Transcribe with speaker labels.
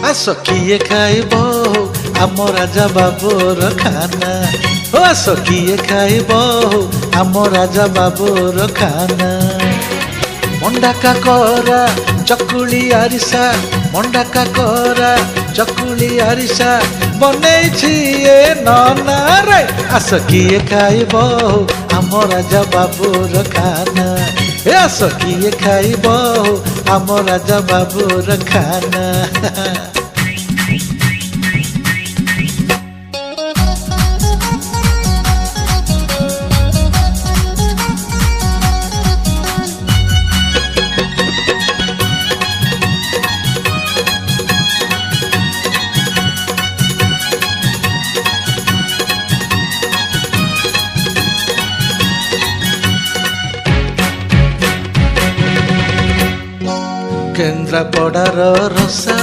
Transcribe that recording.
Speaker 1: ଆସ କିଏ ଖାଇବ ଆମ ରାଜା ବାବୁର ଖାନା, ଓ ଆସ କିଏ ଖାଇବ ଆମ ରାଜା ବାବୁର ଖାନା। ମଣ୍ଡା କାକରା ଚକୁଳି ଆରିସା, ମଣ୍ଡା କାକରା ଚକୁଳି ଆରିସା ବନେଇଛି ଏ ନନା ରେ। ଆସ କିଏ ଖାଇବ ଆମ ରାଜା ବାବୁର ଖାନା, ଏ ଆସ କିଏ ଖାଇବ ଆମ ରାଜା ବାବୁର ଖାନା। କେନ୍ଦ୍ରାପଡ଼ାର ରସା